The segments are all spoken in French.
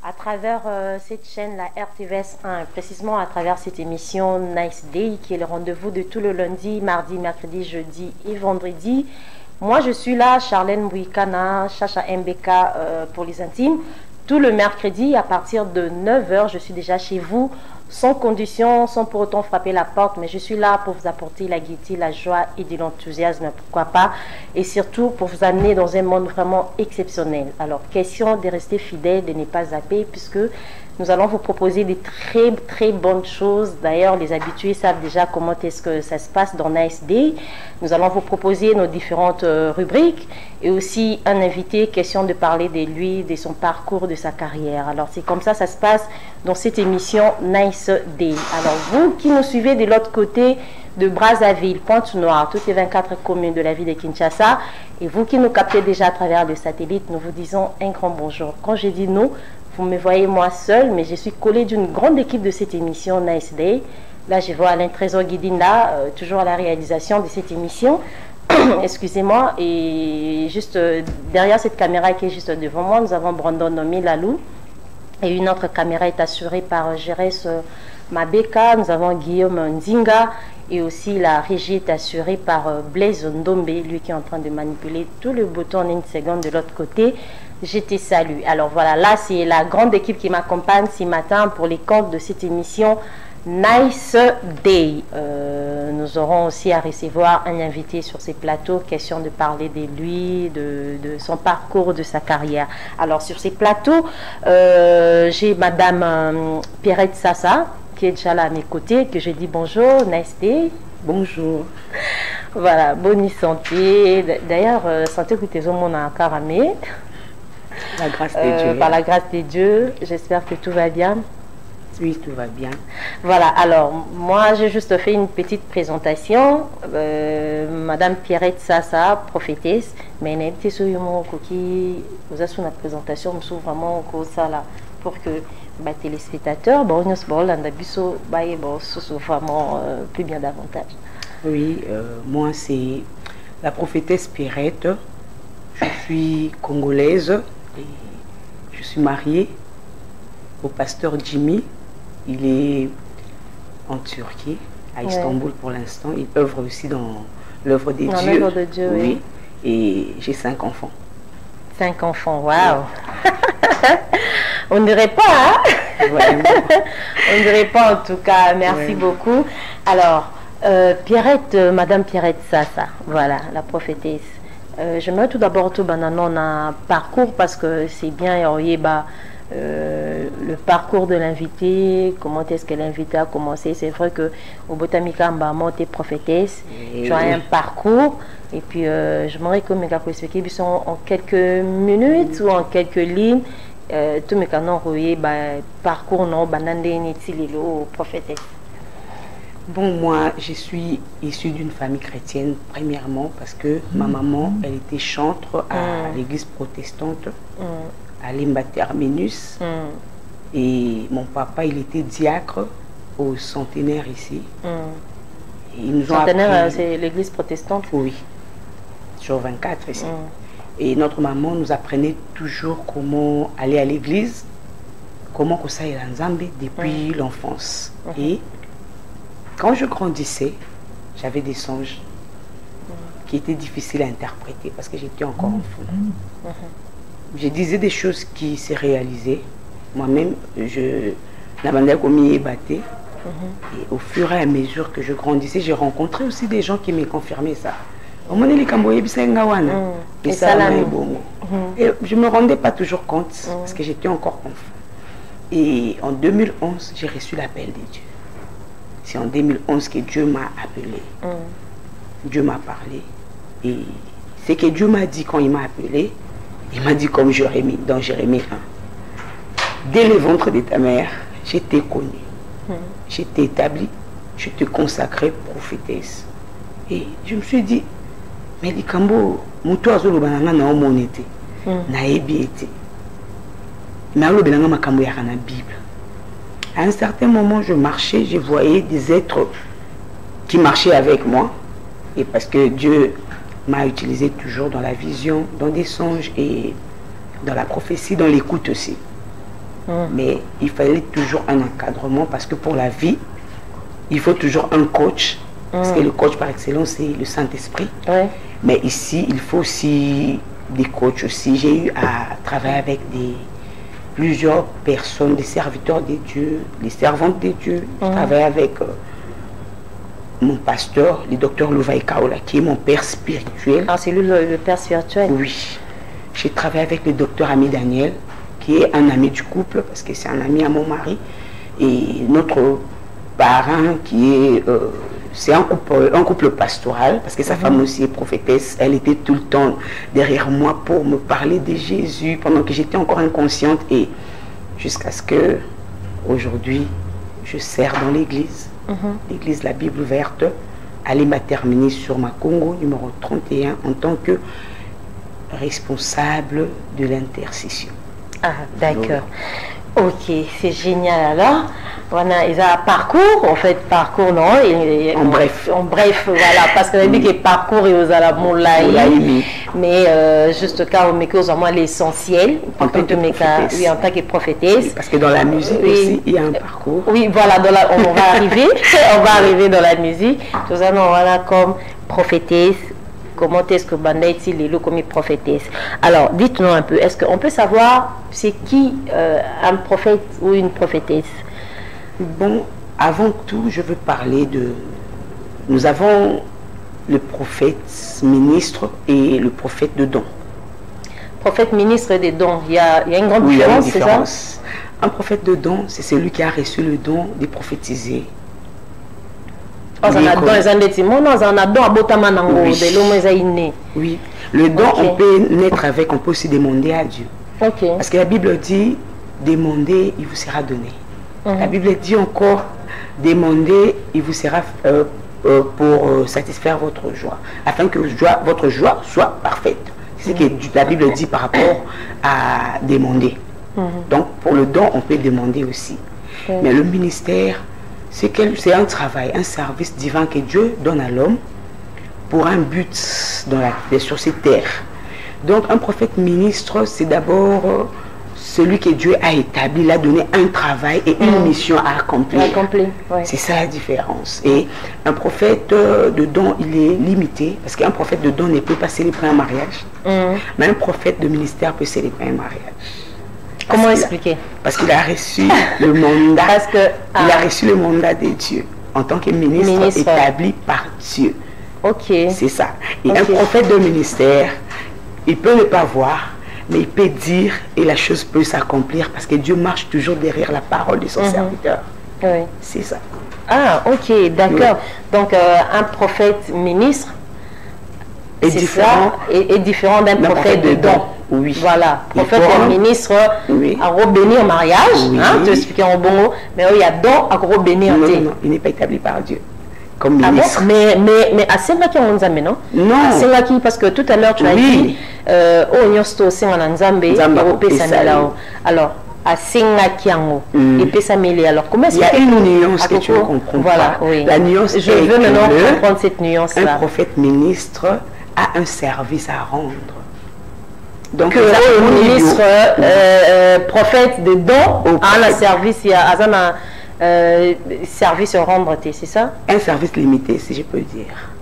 à travers cette chaîne, la RTVS 1, précisément à travers cette émission Nice Day, qui est le rendez-vous de tout le lundi, mardi, mercredi, jeudi et vendredi. Moi, je suis là, Charlène Mouikana, Chacha MBK pour les intimes. Tout le mercredi, à partir de 9 h, je suis déjà chez vous, sans condition, sans pour autant frapper la porte, mais je suis là pour vous apporter la gaieté, la joie et de l'enthousiasme, pourquoi pas, et surtout pour vous amener dans un monde vraiment exceptionnel. Alors, question de rester fidèle, de ne pas zapper, puisque nous allons vous proposer des très bonnes choses. D'ailleurs, les habitués savent déjà comment est-ce que ça se passe dans Nice Day. Nous allons vous proposer nos différentes rubriques et aussi un invité, question de parler de lui, de son parcours, de sa carrière. Alors, c'est comme ça se passe dans cette émission Nice Day. Alors, vous qui nous suivez de l'autre côté de Brazzaville, Pointe-Noire, toutes les 24 communes de la ville de Kinshasa, et vous qui nous captez déjà à travers le satellite, nous vous disons un grand bonjour. Quand je dis nous, vous me voyez moi seule, mais je suis collée d'une grande équipe de cette émission Nice Day. Là, je vois Alain Trésor Guidinda, toujours à la réalisation de cette émission. Excusez-moi. Et juste derrière cette caméra qui est juste devant moi, nous avons Brandon Nomi Lalou. Et une autre caméra est assurée par Gérès Mabeka. Nous avons Guillaume Nzinga. Et aussi la régie est assurée par Blaise Ndombe, lui qui est en train de manipuler tout le bouton en une seconde de l'autre côté. Je te salue. Alors voilà, là c'est la grande équipe qui m'accompagne ce matin pour les comptes de cette émission Nice Day. Nous aurons aussi à recevoir un invité sur ces plateaux, question de parler de lui, de son parcours, de sa carrière. Alors sur ces plateaux, j'ai Madame Pierrette Sassa, qui est déjà là à mes côtés, que je dis bonjour, Nice Day. Bonjour. Voilà, bonne santé. D'ailleurs, santé que tu es au monde à Karamé. La grâce de Dieu. Par la grâce de Dieu, j'espère que tout va bien. Oui, tout va bien. Voilà, alors, moi, j'ai juste fait une petite présentation. Madame Pierrette Sassa, prophétesse, mais elle a été vous avez une présentation, je trouve vraiment ça là, pour que les téléspectateurs, vraiment plus bien davantage. Oui, moi, c'est la prophétesse Pierrette. Je suis congolaise et je suis mariée au pasteur Jimmy. Il est en Turquie, à Istanbul pour l'instant. Il œuvre aussi dans l'œuvre des dieux. L'œuvre de Dieu, oui. Et j'ai 5 enfants. 5 enfants, waouh! On ne dirait pas, hein? On ne dirait pas en tout cas. Merci beaucoup. Alors, Pierrette, Madame Pierrette Sassa, voilà, la prophétesse. J'aimerais tout d'abord tout bananon un parcours parce que c'est bien le parcours de l'invité, comment est-ce que l'invité a commencé. C'est vrai que au Botamika Mbama, tu es prophétesse, tu as un parcours et puis j'aimerais que mes gars expliquer en quelques minutes ou en quelques lignes tout mes canons parcours non banande nitililo prophétesse. Bon, moi, je suis issue d'une famille chrétienne, premièrement, parce que ma maman, elle était chantre à l'église protestante, à Limbati Arménus. Et mon papa, il était diacre au centenaire ici. Et ils nous ont centenaire, c'est l'église protestante? Oui, sur 24 ici. Et notre maman nous apprenait toujours comment aller à l'église, comment que ça est en Zambie depuis l'enfance. Et quand je grandissais, j'avais des songes qui étaient difficiles à interpréter parce que j'étais encore enfant. Je disais des choses qui se réalisaient. Moi-même, je n'avais commis batté. Et au fur et à mesure que je grandissais, j'ai rencontré aussi des gens qui me confirmaient ça. Et je ne me rendais pas toujours compte parce que j'étais encore enfant. Et en 2011, j'ai reçu l'appel de Dieu. C'est en 2011 que Dieu m'a appelé. Dieu m'a parlé. Et ce que Dieu m'a dit quand il m'a appelé, il m'a dit comme Jérémie, dans Jérémie 1. Dès le ventre de ta mère, je t'ai connu. Je t'ai établi. Je te consacrais prophétesse. Et je me suis dit, mais les Kambo, Moutou Azolo Bananga n'a pas été. N'a été. Mais Azolo Bananga m'a Kambo y'a la Bible. À un certain moment, je marchais, je voyais des êtres qui marchaient avec moi. Et parce que Dieu m'a utilisé toujours dans la vision, dans des songes et dans la prophétie, dans l'écoute aussi. Mais il fallait toujours un encadrement parce que pour la vie, il faut toujours un coach. Parce que le coach par excellence, c'est le Saint-Esprit. Mais ici, il faut aussi des coachs aussi. J'ai eu à travailler avec plusieurs personnes, des serviteurs de Dieu, des servantes de Dieu. Je travaille avec mon pasteur, le docteur Louvaï Kaola, qui est mon père spirituel. Ah, c'est lui le père spirituel? Oui. J'ai travaillé avec le docteur Ami Daniel, qui est un ami du couple, parce que c'est un ami à mon mari. Et notre parrain, qui est... c'est un couple pastoral, parce que sa femme aussi est prophétesse. Elle était tout le temps derrière moi pour me parler de Jésus, pendant que j'étais encore inconsciente. Et jusqu'à ce que, aujourd'hui, je sers dans l'église. L'église La Bible Ouverte, à l'Ima terminée sur ma Congo, numéro 31, en tant que responsable de l'intercession. Ah, d'accord. Ok, c'est génial. Alors, voilà, ils ont un parcours, en fait, parcours, non? En bref. En bref, voilà, parce que la dit que parcours, ils ont la moulaï. Mais juste car on met l'essentiel, en tant que prophétesse. Oui, en tant que prophétesse. Oui, parce que dans la musique aussi, il y a un parcours. Oui, voilà, on va arriver, on va arriver dans la musique. Tout ça, non, voilà, comme prophétesse. Comment est-ce que Bandaïti les lots comme prophétesse? Alors, dites-nous un peu, est-ce qu'on peut savoir c'est qui un prophète ou une prophétesse? Bon, avant tout, je veux parler de... Nous avons le prophète ministre et le prophète de don. Prophète ministre des dons, il y a une grande différence, il y a une c'est différence. Ça? Un prophète de don, c'est celui qui a reçu le don de prophétiser. Oui, le don, on peut naître avec, on peut aussi demander à Dieu. Parce que la Bible dit, demandez, il vous sera donné. La Bible dit encore, demandez, il vous sera pour satisfaire votre joie, afin que votre joie soit parfaite. C'est ce que la Bible dit par rapport à demander. Donc, pour le don, on peut demander aussi. Mais le ministère, c'est un travail, un service divin que Dieu donne à l'homme pour un but sur cette terre. Donc un prophète ministre, c'est d'abord celui que Dieu a établi, il a donné un travail et une mission à accomplir. C'est ça la différence. Et un prophète de don, il est limité, parce qu'un prophète de don ne peut pas célébrer un mariage, mais un prophète de ministère peut célébrer un mariage. Comment expliquer? Parce qu'il a reçu le mandat. Il a reçu le mandat de Dieu en tant que ministre établi par Dieu. C'est ça. Et un prophète de ministère, il peut ne pas voir, mais il peut dire et la chose peut s'accomplir parce que Dieu marche toujours derrière la parole de son serviteur. C'est ça. Ah, ok, d'accord. Donc, un prophète ministre est différent d'un prophète de don. Oui. Voilà. Prophète et ministre à rebénir au mariage, tu expliques en bon, mais il y a don à rebénir. Non, il n'est pas établi par Dieu. Comme ministre. Mais à Sengaki on Nzambe, non? Non. À Sengaki, parce que tout à l'heure tu as dit oh nyosto Senga Nzambe Europé Sanelao. Alors à Sengaki et Pessameli. Alors comment est-ce qu'il y a une nuance que tu ne comprends pas? La nuance je veux maintenant comprendre cette nuance là. Un prophète ministre a un service à rendre. Donc le ministre prophète de don a un service, il y a service à rendre, c'est ça? Un service limité, si je peux dire.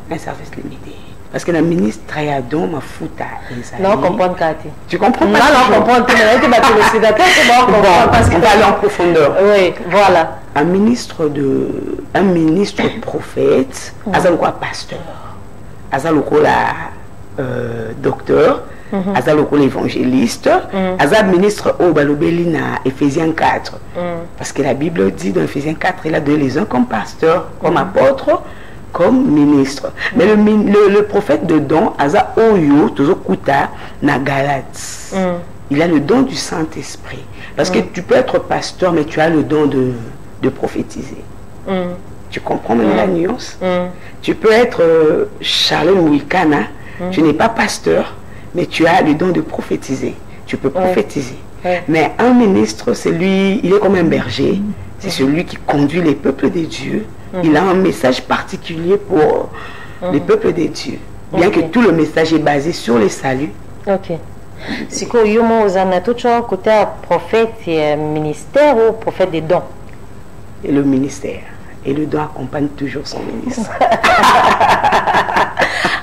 Un service limité. Parce que la ministre Trayadon m'a foutu. Non, comprendre Kati. Tu comprends pas? Non, comprendre. Parce qu'on va aller en profondeur. Oui, voilà. Un ministre prophète, Azaloko pasteur, Azaloko la docteur, Azaloko l'évangéliste, Azal ministre au Balobeli na Ephésiens 4. Parce que la Bible dit dans Ephésiens 4, il a donné les uns comme pasteur, comme apôtre, comme ministre. Mais le prophète de don, Aza Oyo, Tozo Kuta, na Galate. Il a le don du Saint-Esprit. Parce que tu peux être pasteur, mais tu as le don de prophétiser. Tu comprends maintenant la nuance? Tu peux être Charles Wikana, tu n'es pas pasteur, mais tu as le don de prophétiser. Tu peux prophétiser. Mais un ministre, c'est lui, il est comme un berger. C'est celui qui conduit les peuples de Dieu. Il a un message particulier pour les peuples de Dieu. Bien que tout le message est basé sur le salut. C'est quoi, Yomo Ozanato, tu as côté prophète et ministère ou prophète des dons? Et le ministère. Et le don accompagne toujours son ministre.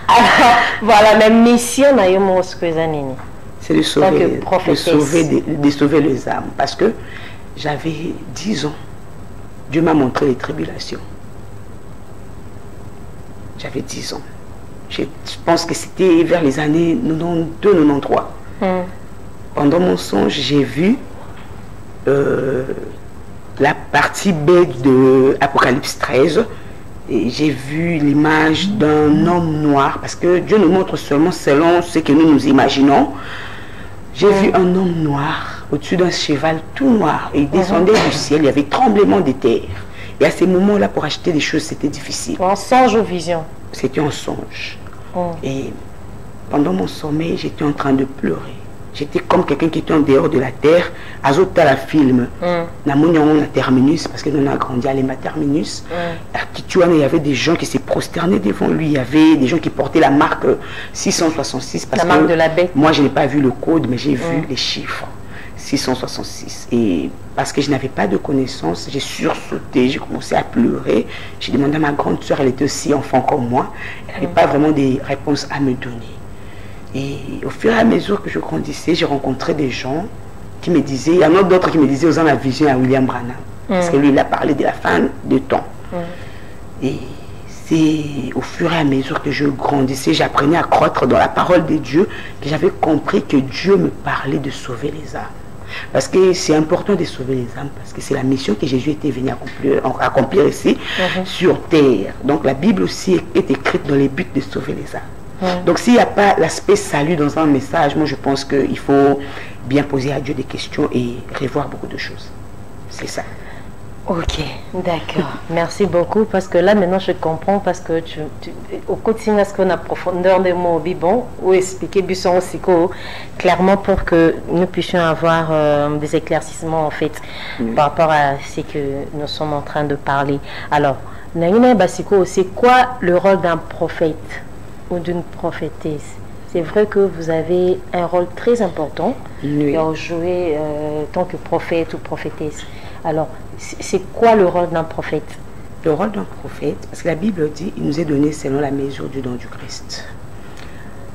Alors, voilà, la mission na Yomo Ozanini. C'est de sauver, de sauver les âmes. Parce que j'avais 10 ans. Dieu m'a montré les tribulations. J'avais 10 ans. Je pense que c'était vers les années 92-93. Pendant mon songe, j'ai vu la partie B de Apocalypse 13. Et j'ai vu l'image d'un homme noir. Parce que Dieu nous montre seulement selon ce que nous nous imaginons. J'ai vu un homme noir au-dessus d'un cheval tout noir. Et il descendait du ciel. Il y avait tremblement de terre. Et à ces moments-là, pour acheter des choses, c'était difficile. En songe ou vision? C'était un songe. Et pendant mon sommeil, j'étais en train de pleurer. J'étais comme quelqu'un qui était en dehors de la terre. Azota la film. Namonion a terminus, parce que nous avons grandi à l'Ema terminus. À Kituane, il y avait des gens qui s'est prosternés devant lui. Il y avait des gens qui portaient la marque 666. Parce la marque de la bête. Moi, je n'ai pas vu le code, mais j'ai vu les chiffres. 666. Et parce que je n'avais pas de connaissances, j'ai sursauté, j'ai commencé à pleurer. J'ai demandé à ma grande soeur, elle était aussi enfant comme moi. Elle n'avait pas vraiment des réponses à me donner. Et au fur et à mesure que je grandissais, j'ai rencontré des gens qui me disaient, il y en a d'autres qui me disaient, osant la vision à William Branham. Parce que lui, il a parlé de la fin de temps. Et c'est au fur et à mesure que je grandissais, j'apprenais à croître dans la parole de Dieu, que j'avais compris que Dieu me parlait de sauver les âmes. Parce que c'est important de sauver les âmes, parce que c'est la mission que Jésus était venu accomplir ici, sur terre. Donc la Bible aussi est écrite dans les buts de sauver les âmes. Donc s'il n'y a pas l'aspect salut dans un message, moi je pense qu'il faut bien poser à Dieu des questions et revoir beaucoup de choses. C'est ça. Ok, d'accord. Merci beaucoup, parce que là maintenant je comprends, parce que au quotidien, est-ce qu'on a profondeur de mots bon ou expliquer Busson aussi clairement pour que nous puissions avoir des éclaircissements en fait par rapport à ce que nous sommes en train de parler. Alors, Naïna Basiko, c'est quoi le rôle d'un prophète ou d'une prophétesse? C'est vrai que vous avez un rôle très important à jouer en tant que prophète ou prophétesse. Alors, c'est quoi le rôle d'un prophète? Le rôle d'un prophète, parce que la Bible dit, il nous est donné selon la mesure du don du Christ.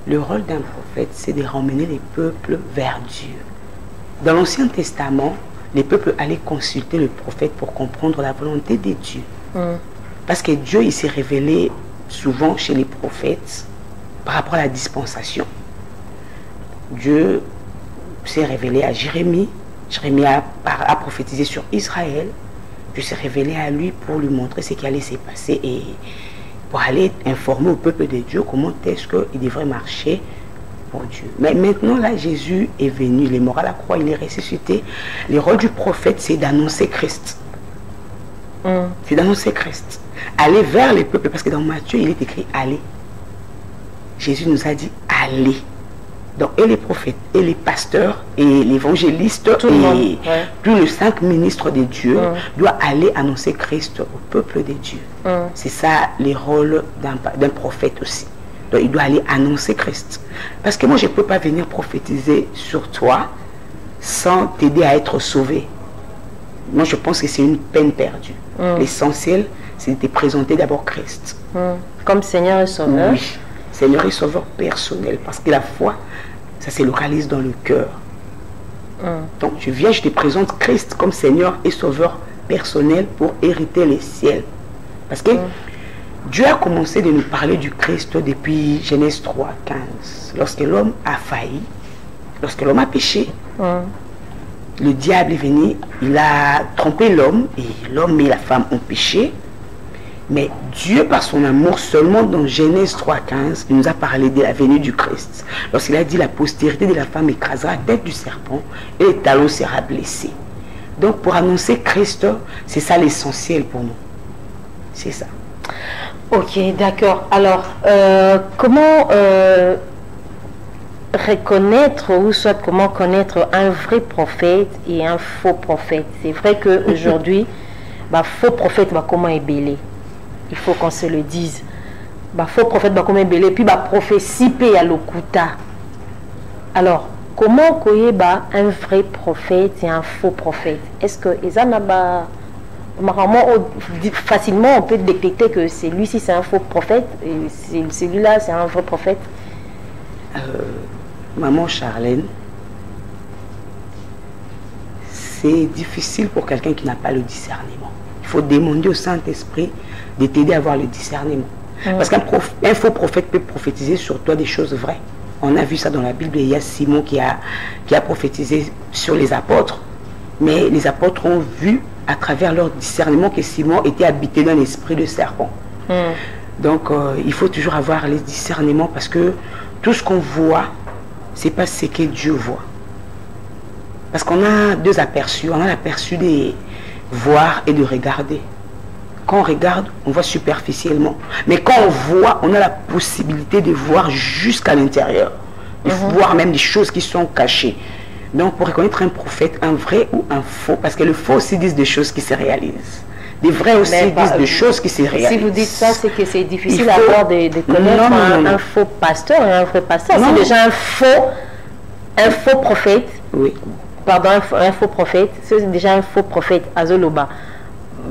Le rôle d'un prophète, c'est de ramener les peuples vers Dieu. Dans l'Ancien Testament, les peuples allaient consulter le prophète pour comprendre la volonté de Dieu. Parce que Dieu, il s'est révélé souvent chez les prophètes par rapport à la dispensation. Dieu s'est révélé à Jérémie. Jérémie a prophétisé sur Israël. Dieu s'est révélé à lui pour lui montrer ce qui allait se passer et pour aller informer au peuple de Dieu comment est-ce qu'il devrait marcher pour Dieu. Mais maintenant, là, Jésus est venu, il est mort à la croix, il est ressuscité. Le rôle du prophète, c'est d'annoncer Christ. C'est d'annoncer Christ. Aller vers les peuples, parce que dans Matthieu, il est écrit « aller ». Jésus nous a dit « aller ». Donc, et les prophètes, et les pasteurs, et l'évangéliste, et tous les 5 ministres de Dieu doivent aller annoncer Christ au peuple de Dieu. C'est ça les rôles d'un prophète aussi. Donc, il doit aller annoncer Christ. Parce que moi, je ne peux pas venir prophétiser sur toi sans t'aider à être sauvé. Moi, je pense que c'est une peine perdue. L'essentiel, c'est de te présenter d'abord Christ. Comme Seigneur et Sauveur. Oui, Seigneur et Sauveur personnel. Parce que la foi, ça se localise dans le cœur. Donc, je viens, je te présente Christ comme Seigneur et Sauveur personnel pour hériter les ciels. Parce que Dieu a commencé de nous parler du Christ depuis Genèse 3, 15. Lorsque l'homme a failli, lorsque l'homme a péché, le diable est venu, il a trompé l'homme, et l'homme et la femme ont péché. Mais Dieu, par son amour, seulement dans Genèse 3,15, il nous a parlé de la venue du Christ. Lorsqu'il a dit la postérité de la femme écrasera la tête du serpent et le talon sera blessé. Donc pour annoncer Christ, c'est ça l'essentiel pour nous. C'est ça. Ok, d'accord. Alors, comment reconnaître, ou soit comment connaître un vrai prophète et un faux prophète? C'est vrai qu'aujourd'hui, faux prophète, comment est belé? Il faut qu'on se le dise. Faux prophète, comment est belé? Puis prophétie, à l'okuta. Alors, comment koyeba un vrai prophète et un faux prophète? Est-ce que facilement on peut détecter que celui-ci c'est un faux prophète et celui-là c'est un vrai prophète? Maman Charlène, c'est difficile pour quelqu'un qui n'a pas le discernement. Il faut demander au Saint-Esprit de t'aider à avoir le discernement. Parce qu'un faux prophète peut prophétiser sur toi des choses vraies. On a vu ça dans la Bible. Il y a Simon qui a prophétisé sur les apôtres. Mais les apôtres ont vu à travers leur discernement que Simon était habité d'un esprit de serpent. Donc il faut toujours avoir les discernements parce que tout ce qu'on voit, c'est pas ce que Dieu voit. Parce qu'on a deux aperçus. On a l'aperçu de voir et de regarder. Quand on regarde, on voit superficiellement. Mais quand on voit, on a la possibilité de voir jusqu'à l'intérieur. De voir même des choses qui sont cachées. Donc pour reconnaître un prophète, un vrai ou un faux, parce que le faux aussi dit des choses qui se réalisent. Les vrais aussi disent des choses qui se réalisent. Si vous dites ça, c'est que c'est difficile à avoir de connaître un faux pasteur et un vrai pasteur. C'est déjà un faux prophète. Oui. Pardon, un faux prophète. C'est déjà un faux prophète. Azoloba.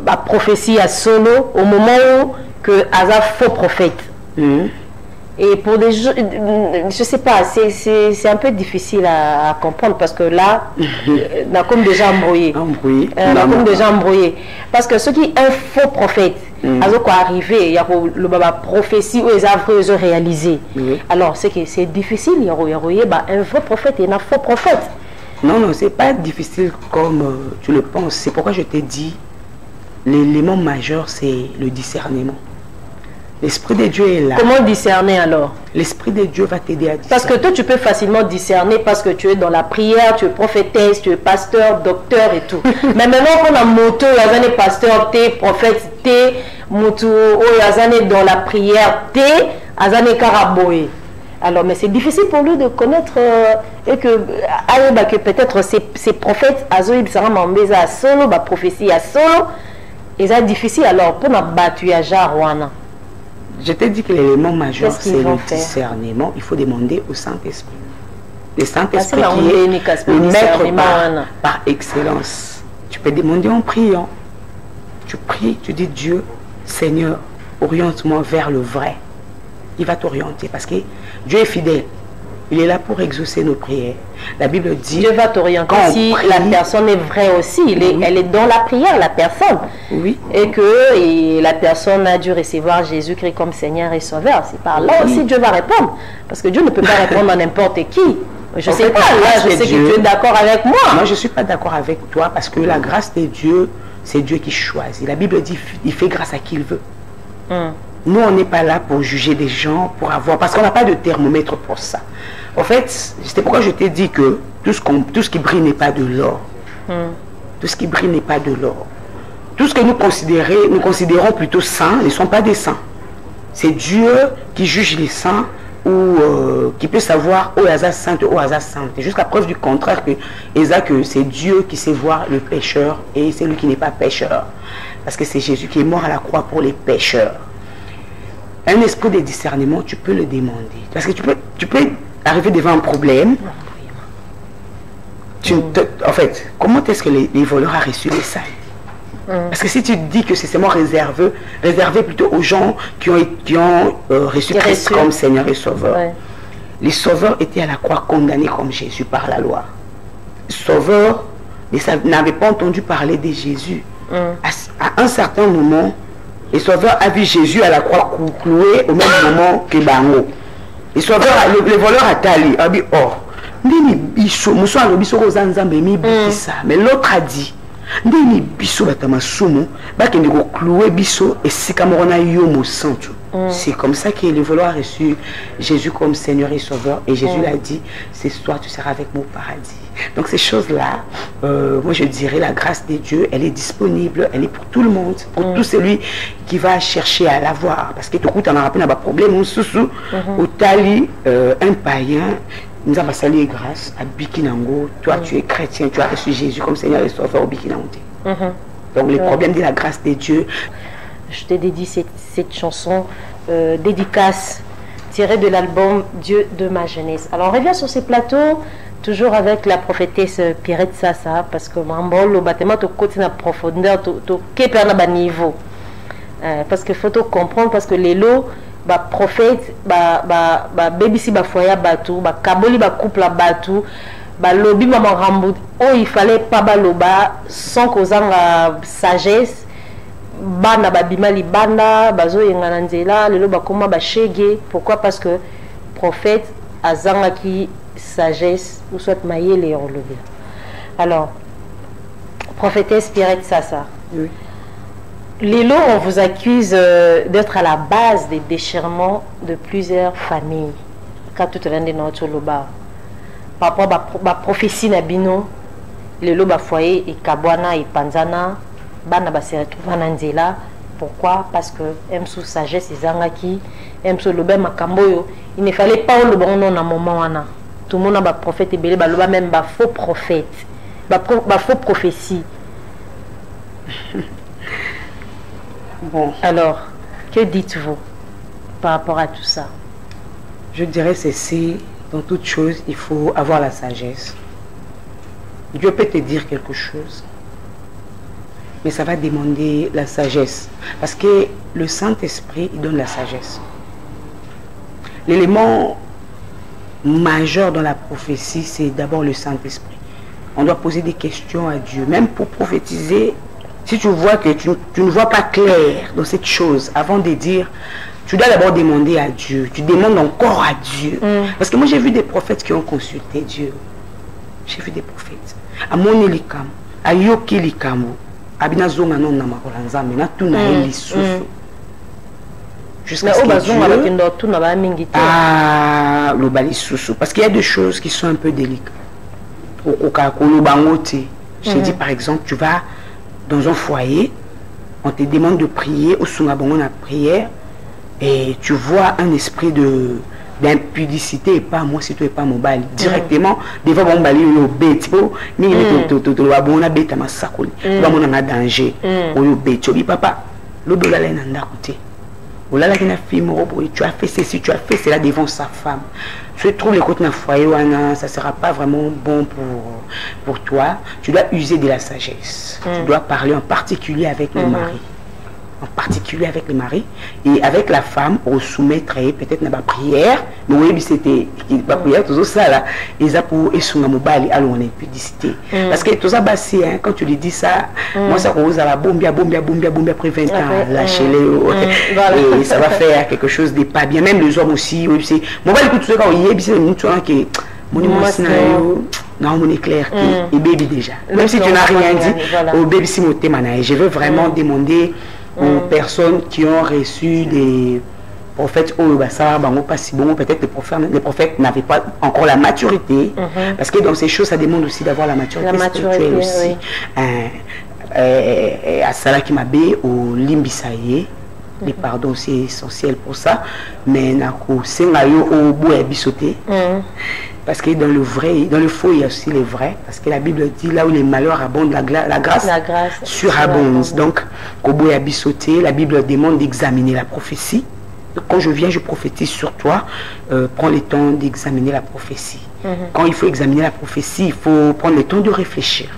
La prophétie à solo au moment où que Aza faux prophète. Et pour des gens, je sais pas, c'est un peu difficile à comprendre parce que là, on a comme déjà embrouillé. On a comme déjà embrouillé. Parce que ce qui est un faux prophète, Azo quoi arrivé, il y a le prophétie où les œuvres ont réalisé. Alors c'est que c'est difficile, il y a un vrai prophète et un faux prophète. Non, non, c'est pas difficile comme tu le penses. C'est pourquoi je t'ai dit. L'élément majeur, c'est le discernement. L'Esprit de Dieu est là. Comment discerner alors? L'Esprit de Dieu va t'aider à discerner. Parce que toi, tu peux facilement discerner parce que tu es dans la prière, tu es prophétesse, tu es pasteur, docteur et tout. Mais maintenant, on a moto, il y a pasteur, t'es prophète, t'es moto, il y a dans la prière, t'es, il y a karaboé. Alors, mais c'est difficile pour lui de connaître et que peut-être ces prophètes, Azoïb Saramambeza à solo, prophétie à solo. Et c'est difficile alors pour nous battre à Jarwana. Je t'ai dit que l'élément majeur c'est le discernement. Il faut demander au Saint-Esprit. Le Saint-Esprit qui est le maître par excellence. Tu peux demander en priant. Tu pries, tu dis Dieu, Seigneur, oriente-moi vers le vrai. Il va t'orienter parce que Dieu est fidèle. Il est là pour exaucer nos prières. La Bible dit... Dieu va t'orienter si la personne est vraie aussi. Elle est dans la prière, la personne. Oui. Et que la personne a dû recevoir Jésus-Christ comme Seigneur et Sauveur. C'est par là aussi Dieu va répondre. Parce que Dieu ne peut pas répondre à n'importe qui. Je ne sais pas, là, je sais que tu es d'accord avec moi. Moi, je ne suis pas d'accord avec toi parce que la grâce de Dieu, c'est Dieu qui choisit. La Bible dit il fait grâce à qui il veut. Nous, on n'est pas là pour juger des gens, pour avoir... Parce qu'on n'a pas de thermomètre pour ça. En fait, c'est pourquoi je t'ai dit que tout ce qui brille n'est pas de l'or. Tout ce qui brille n'est pas de l'or. Tout ce que nous considérons plutôt saints ne sont pas des saints. C'est Dieu qui juge les saints ou qui peut savoir au hasard sainte, au hasard sainte. Jusqu'à preuve du contraire que c'est Dieu qui sait voir le pécheur et c'est lui qui n'est pas pécheur. Parce que c'est Jésus qui est mort à la croix pour les pécheurs. Un esprit de discernement, tu peux le demander. Parce que tu peux arriver devant un problème. En fait, comment est-ce que les voleurs ont reçu les saints? Parce que si tu dis que c'est seulement réservé plutôt aux gens qui ont reçu Christ comme Seigneur et Sauveur. Les sauveurs étaient à la croix condamnés comme Jésus par la loi. Les sauveurs n'avaient pas entendu parler de Jésus. À un certain moment, les sauveurs a vu Jésus à la croix cloué au même moment que Bango. Les sauveurs, les voleurs à Tali, a dit, oh, mais l'autre a dit, c'est comme ça que le voleur a reçu Jésus comme Seigneur et Sauveur. Et Jésus l'a dit, ce soir tu seras avec moi au paradis. Donc ces choses-là, moi je dirais la grâce de Dieu, elle est disponible, elle est pour tout le monde, pour tout celui qui va chercher à l'avoir. Parce que tout coup, tu en as rappelé un problème, au Tali, un païen, nous avons salué grâce à Bikinango. Toi, tu es chrétien, tu as reçu Jésus comme Seigneur et Sauveur au Bikinango. Donc les problèmes de la grâce de Dieu. Je t'ai dédié cette chanson dédicace tirée de l'album Dieu de ma jeunesse. Alors on revient sur ces plateaux. toujours avec la prophétesse Pierrette Sassa, parce que le bâtiment te côté na profondeur, tu qu'est na bas niveau. Parce que faut comprendre, parce que les lots, bah prophète, bah baby si bah foyer batou, bah kaboli bah couple batou, bah lobby bah ramboud. Oh il fallait pas bah loba sans causer la sagesse. Bana babimali banda bazo yengananzela lelo bakoma bashege. Pourquoi? Parce que prophète azanga qui sagesse ou soit mayele et relevé. Alors prophétesse Pierrette Sassa, oui. Lélo, on vous accuse d'être à la base des déchirements de plusieurs familles. Quand tout le monde est dans loba par rapport à la prophétie nabino, Lélo ba foyer et kabwana et panzana bana ba se retrouver na nzela. Pourquoi? Parce que aime sous sagesse ezangaki, aime sous loba makamboyo, il ne fallait pas le bon nom à moment wana. Tout le monde a ba prophète et belé ba loba même ba faux prophète, ba faux prophétie. Bon. Alors, que dites-vous par rapport à tout ça? Je dirais ceci, dans toute chose, il faut avoir la sagesse. Dieu peut te dire quelque chose, mais ça va demander la sagesse. Parce que le Saint-Esprit, il donne la sagesse. L'élément majeur dans la prophétie, c'est d'abord le Saint-Esprit. On doit poser des questions à Dieu, même pour prophétiser. Si tu vois que tu ne vois pas clair dans cette chose, avant de dire, tu dois d'abord demander à Dieu. Tu demandes encore à Dieu. Parce que moi, j'ai vu des prophètes qui ont consulté Dieu. J'ai vu des prophètes. À Monelikam, à Yokilikam, à Binazonganon Namakolanzam, à Tunaeli Soufou. Jusqu'à ce que Dieu... Ah, le Bali Soufou. Parce qu'il y a des choses qui sont un peu délicates. Je dis par exemple, tu vas dans un foyer, on te demande de prier, au Sungabongo la prière, et tu vois un esprit d'impudicité, et pas moi si tu n'es pas mon bali. Directement, devant mon bali, il y a bête, ni il a bête à ma sacoule, il y a danger, il y a bête, papa, le dollar est dans la côté. Tu as fait ceci, tu as fait cela devant sa femme. Tu trouves les côtes dans le foyer, ça ne sera pas vraiment bon pour toi. Tu dois user de la sagesse. Tu dois parler en particulier avec le mari. En particulier avec le mari. Et avec la femme, au soumettre peut-être dans la prière. Mais oui, c'était la prière, tout ça là. Et ça pour essunga mobile, alors on est impudicité. Parce que tout ça, quand tu lui dis ça, moi ça cause à la bombia après 20 ans, lâcher-les. Et ça va faire quelque chose de pas bien. Même les hommes aussi. Mobile, tout ça, quand il y a une chose qui non, on est clair que baby déjà. Même si tu n'as rien dit, au baby si je veux vraiment demander aux personnes qui ont reçu des prophètes, peut-être les prophètes n'avaient pas encore la maturité, parce que dans ces choses, ça demande aussi d'avoir la maturité spirituelle aussi. À Salah Kimabe, au Limbisaye, les pardons, c'est essentiel pour ça, mais c'est au bout et bisoté. Parce que dans le vrai, dans le faux, il y a aussi les vrais. Parce que la Bible dit là où les malheurs abondent, la grâce surabonde. Donc, Kobo et Abissoté, la Bible demande d'examiner la prophétie. Donc, quand je viens, je prophétise sur toi. Prends le temps d'examiner la prophétie. Quand il faut examiner la prophétie, il faut prendre le temps de réfléchir.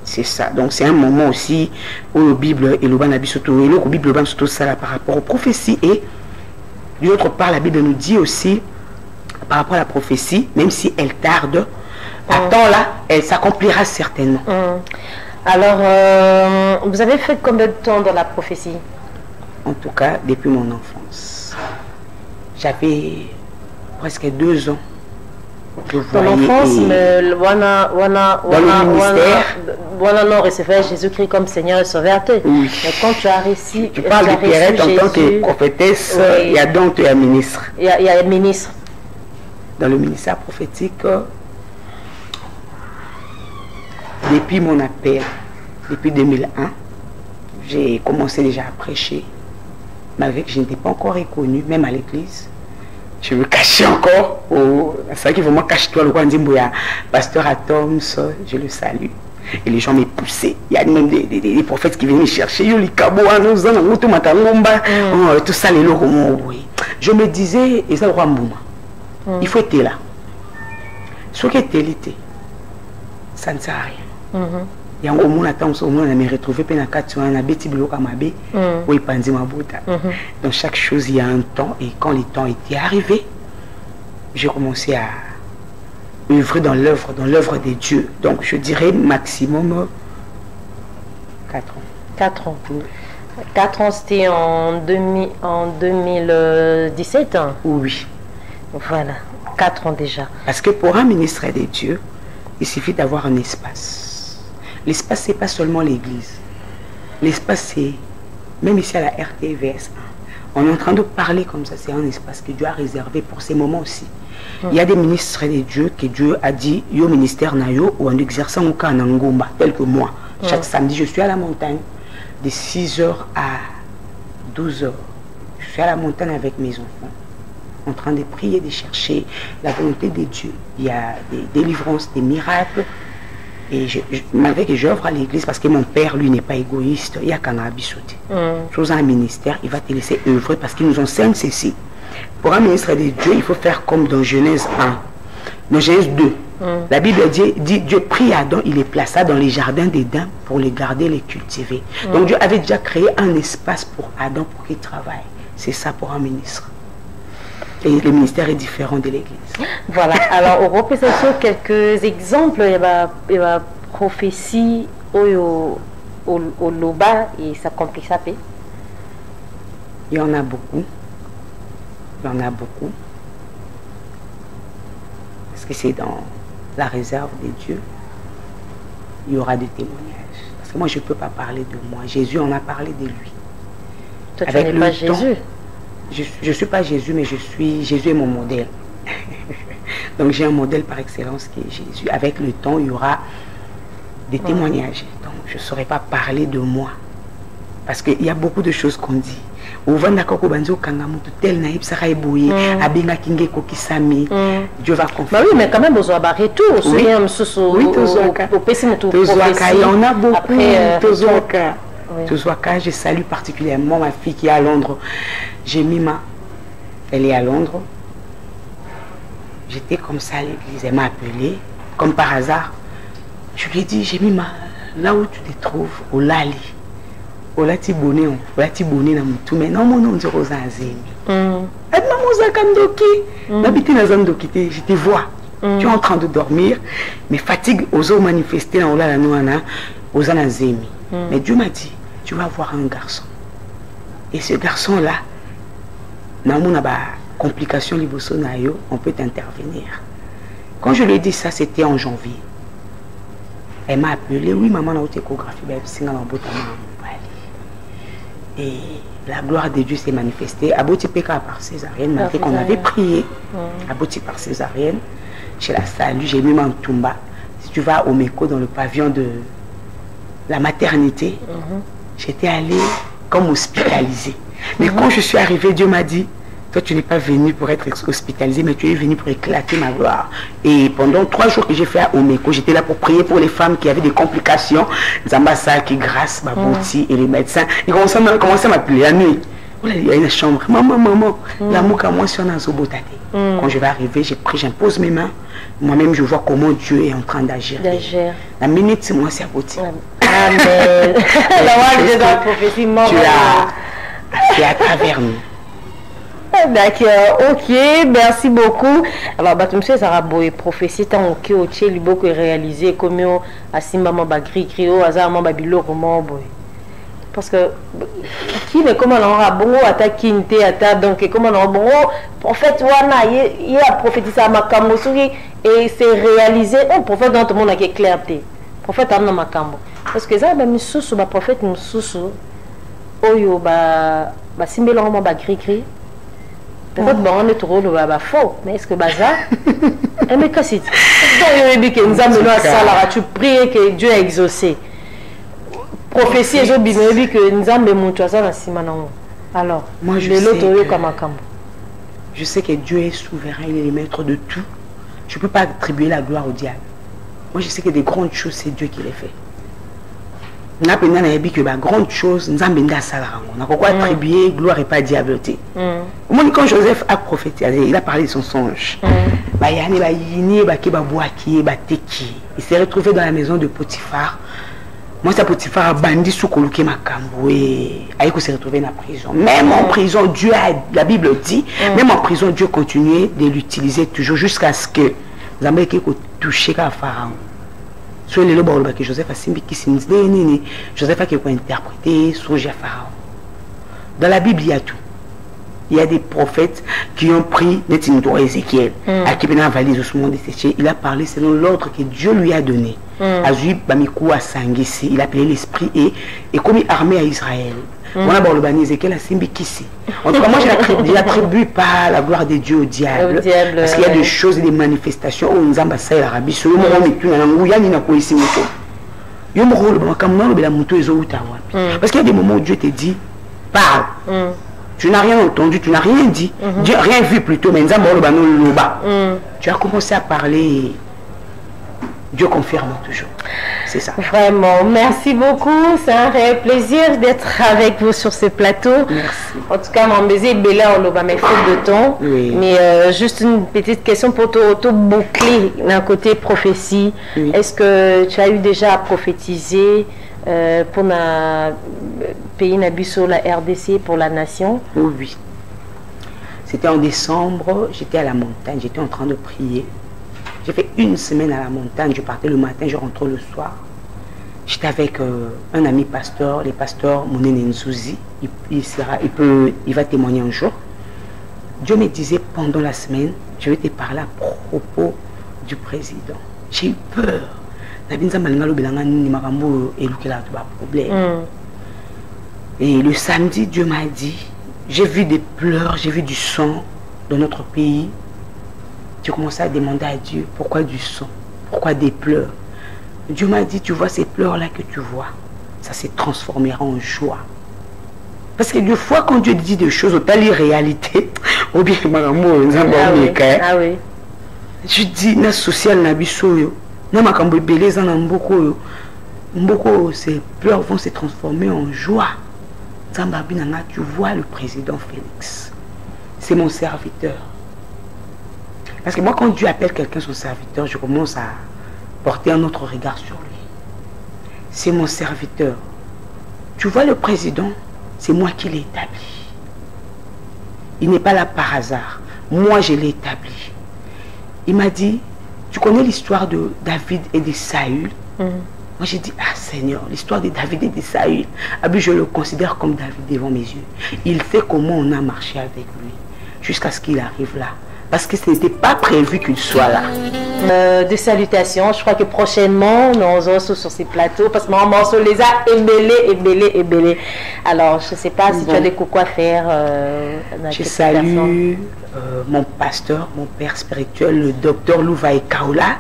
C'est ça. Donc, c'est un moment aussi où la Bible et le Banabissoto, et la Bible ça par rapport aux prophéties. Et d'autre part, la Bible nous dit aussi, par rapport à la prophétie, même si elle tarde, attends-là, elle s'accomplira certainement. Alors, vous avez fait combien de temps dans la prophétie? En tout cas, depuis mon enfance. J'avais presque 2 ans. Dans l'enfance, mais le ministère, non recevoir Jésus-Christ comme Seigneur et Sauveur. Oui. Mais quand tu as réussi, tu parles de Pierrette en tant que prophétesse, il y a donc un ministre. Il y a un ministre. Dans le ministère prophétique, depuis mon appel, depuis 2001, j'ai commencé déjà à prêcher, malgré que je n'étais pas encore reconnu, même à l'église. Je me cachais encore. C'est vrai qu'il faut moi cache-toi le roi Ndimboya, pasteur Atoms, je le salue. Et les gens me poussaient. Il y a même des prophètes qui venaient me chercher. Tout ça, les locaux. Je me disais, et ça, le roi Mbouma. Il faut être là. Ce qui est télité, ça ne sert à rien. Il y a un moment où on a retrouvé pendant 4 ans, on a bêti bloc à ma baie, où il pendait ma bouta. Dans chaque chose, il y a un temps, et quand le temps était arrivé, j'ai commencé à œuvrer dans l'œuvre des dieux. Donc je dirais maximum 4 ans. 4 ans. 4 ans, c'était en 2017. Hein? Oui. Voilà, 4 ans déjà. Parce que pour un ministère des dieux, il suffit d'avoir un espace. L'espace, ce n'est pas seulement l'église. L'espace, c'est, même ici à la RTVS, on est en train de parler comme ça, c'est un espace que Dieu a réservé pour ces moments aussi. Il y a des ministres des dieux que Dieu a dit, yo ministère na yo, ou en exerçant au cas en Ngomba, tel que moi. Chaque samedi, je suis à la montagne, de 6h à 12h. Je suis à la montagne avec mes enfants, en train de prier, de chercher la volonté de Dieu. Il y a des délivrances, des miracles. Et malgré que j'œuvre à l'église, parce que mon père, lui, n'est pas égoïste, il y a qu'un abisoté. Chose à un ministère, il va te laisser œuvrer parce qu'il nous enseigne ceci. Pour un ministre de Dieu, il faut faire comme dans Genèse 1. Dans Genèse 2, la Bible dit Dieu prit Adam, il les plaça dans les jardins d'Éden pour les garder, les cultiver. Donc Dieu avait déjà créé un espace pour Adam pour qu'il travaille. C'est ça pour un ministre. Et le ministère est différent de l'église. Voilà, alors on représente quelques exemples. Il y a la prophétie au Loba et ça complique ça. Il y en a beaucoup. Il y en a beaucoup. Parce que c'est dans la réserve des dieux. Il y aura des témoignages. Parce que moi, je ne peux pas parler de moi. Jésus en a parlé de lui. Toi, tu n'es pas Jésus. Je ne suis pas Jésus, mais Jésus est mon modèle. Donc j'ai un modèle par excellence qui est Jésus. Avec le temps, il y aura des témoignages. Donc je ne saurais pas parler de moi. Parce qu'il y a beaucoup de choses qu'on dit. Dieu va confier. Oui, mais quand même, vous avez arrêté tout. Oui, il y en a beaucoup. Je salue particulièrement ma fille qui est à Londres. Jemima, elle est à Londres. J'étais comme ça à l'église, elle m'a appelé, comme par hasard. Je lui ai dit, Jemima, là où tu te trouves, au Lali, au Lati Boné, au Lati Boné, mais non, mon nom de Rosa Azemi. Elle m'a dit, je te vois. Tu es en train de dormir, mais fatigue aux eaux manifestées dans la Noana, aux Anazemi. Mais Dieu m'a dit, tu vas voir un garçon. Et ce garçon-là, dans mon complication, on peut intervenir. Quand je lui ai dit ça, c'était en janvier. Elle m'a appelé, oui, maman, on a une échographie, et la gloire de Dieu s'est manifestée. Aboti Peka par césarienne, malgré qu'on avait prié. Aboti par césarienne, je la salue, j'ai mis mon Tumba. Si tu vas au Meko, dans le pavillon de la maternité, j'étais allée comme hospitalisée. Mais quand je suis arrivée, Dieu m'a dit, toi tu n'es pas venu pour être hospitalisé, mais tu es venu pour éclater ma gloire. Et pendant 3 jours que j'ai fait à Omeko, j'étais là pour prier pour les femmes qui avaient des complications. Zambassa, qui grâce, Babouti et les médecins. Ils commençaient à m'appeler la nuit. Il y a une chambre. Maman, l'amour qu'à moi, sur un zobotate. Quand je vais arriver, j'impose mes mains. Moi-même, je vois comment Dieu est en train d'agir. La minute, c'est moi, c'est à Boti. Amen. Tu es à travers nous. D'accord, ok, merci beaucoup. Alors, monsieur Zaraboy, prophétie, tant que tu es beaucoup réalisé comme à Simama Bagri, Crio, Azama Babilo, comment boy. Parce que qui ne comment on a bon à kinte à donc comment on a bon prophète wana il a prophétisé à Makambo et c'est réalisé un prophète dans tout le monde a clarté prophète à Makambo parce que ça même sous ba prophète nous sous oyo ba simbelo ma ba gri peut-être bon on est trop le ba faux mais est-ce que baza mais que si donc il dit que nous avons ça tu pries que Dieu a exaucé. Prophétie et je que nous avons montré ça dans Simanan. Alors, moi je sais que Dieu est souverain, il est le maître de tout. Je ne peux pas attribuer la gloire au diable. Moi je sais que des grandes choses, c'est Dieu qui les fait. n'a pas dit que la grande chose, nous avons pourquoi attribuer gloire et pas diableté. Quand Joseph a prophétisé, il a parlé de son songe. Il s'est retrouvé dans la maison de Potiphar. Moi, c'est Potiphar a bandit sous Koluke Makambo et il s'est retrouvé dans la prison. Même en prison, Dieu a, la Bible dit, même en prison, Dieu continuait de l'utiliser toujours jusqu'à ce que nous avons touché à Pharaon. Sur les lois que Joseph a simbi qui s'indigne, Joseph a interprété songe à Pharaon. Dans la Bible, il y a tout. Il y a des prophètes qui ont pris Netindor Ézéchiel, à qui il a parlé selon l'ordre que Dieu lui a donné. Il a appelé l'esprit et comme il armé à Israël. On a parlé Ézéchiel a simbi qui c'est. En tout cas, moi, je n'attribue pas la gloire de Dieu au diable. Parce qu'il y a des choses et des manifestations où nous avons passé l'Arabie. Parce qu'il y a des moments où Dieu te dit, parle. Tu n'as rien entendu, tu n'as rien dit, rien vu plutôt, mais tu as commencé à parler. Dieu confirme toujours. C'est ça. Vraiment, merci beaucoup. C'est un réel plaisir d'être avec vous sur ce plateau. Merci. En tout cas, mon baiser est belé, on va mettre de temps. Oui. Mais juste une petite question pour te boucler d'un côté prophétie. Oui. Est-ce que tu as eu déjà à prophétiser pour le pays Nabusso, la RDC, pour la nation? Oui. C'était en décembre, j'étais à la montagne, j'étais en train de prier. J'ai fait une semaine à la montagne, je partais le matin, je rentrais le soir. J'étais avec un ami pasteur, le pasteur Mounene Nzouzi, il va témoigner un jour. Dieu me disait pendant la semaine, je vais te parler à propos du président. J'ai eu peur. Et le samedi, Dieu m'a dit, j'ai vu des pleurs, j'ai vu du sang dans notre pays. J'ai commencé à demander à Dieu, pourquoi du sang? Pourquoi des pleurs? Dieu m'a dit, tu vois ces pleurs-là que tu vois, ça se transformera en joie. Parce que des fois, quand Dieu dit des choses, autant l'irréalité, ou bien, je dis, na social, na biso, na makambo beleza na mboko, ces pleurs vont se transformer en joie. Tu vois le président Félix, c'est mon serviteur. Parce que moi, quand Dieu appelle quelqu'un son serviteur, je commence à porter un autre regard sur lui. C'est mon serviteur. Tu vois le président, c'est moi qui l'ai établi. Il n'est pas là par hasard. Moi, je l'ai établi. Il m'a dit, tu connais l'histoire de David et de Saül? Moi, j'ai dit, ah Seigneur, l'histoire de David et de Saül, je le considère comme David devant mes yeux. Il sait comment on a marché avec lui jusqu'à ce qu'il arrive là. Parce que ce n'était pas prévu qu'il soit là. Des salutations. Je crois que prochainement, nous allons sur ces plateaux parce que mon morceau les a ébellés. Alors, je ne sais pas si tu as des coucou à faire. Je salue mon pasteur, mon père spirituel, le docteur Louvaï Kaola.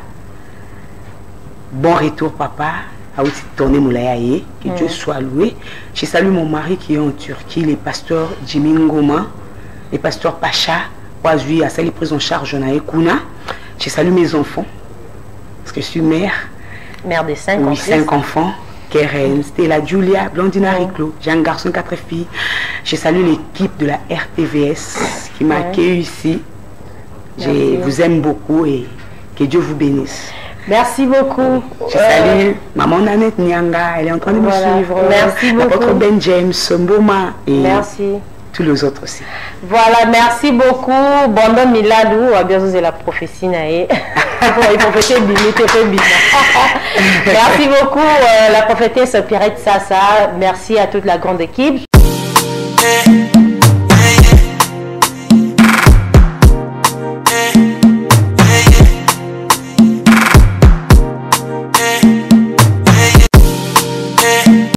Bon retour, papa. A aussi tourné Moulayaye. Que Dieu soit loué. Je salue mon mari qui est en Turquie, les pasteurs Jimmy Ngoma, les pasteurs Pacha. À sa prise en charge on a Ekuna. Je salue mes enfants parce que je suis mère de 5 enfants. 5 enfants. Keren, Stella, Julia, Blondina, Riclo. J'ai un garçon, 4 filles. Je salue l'équipe de la RTVS qui m'a accueilli ici. Je vous aime beaucoup et que Dieu vous bénisse. Merci beaucoup. Je salue maman Nanette Nyanga, elle est en train de me suivre. Merci beaucoup. Votre Ben James, Mboma et tous les autres aussi. Voilà, merci beaucoup. Bondo Miladou, bien sûr, c'est la prophétie. Merci beaucoup, la prophétesse Pierrette Sassa. Merci à toute la grande équipe.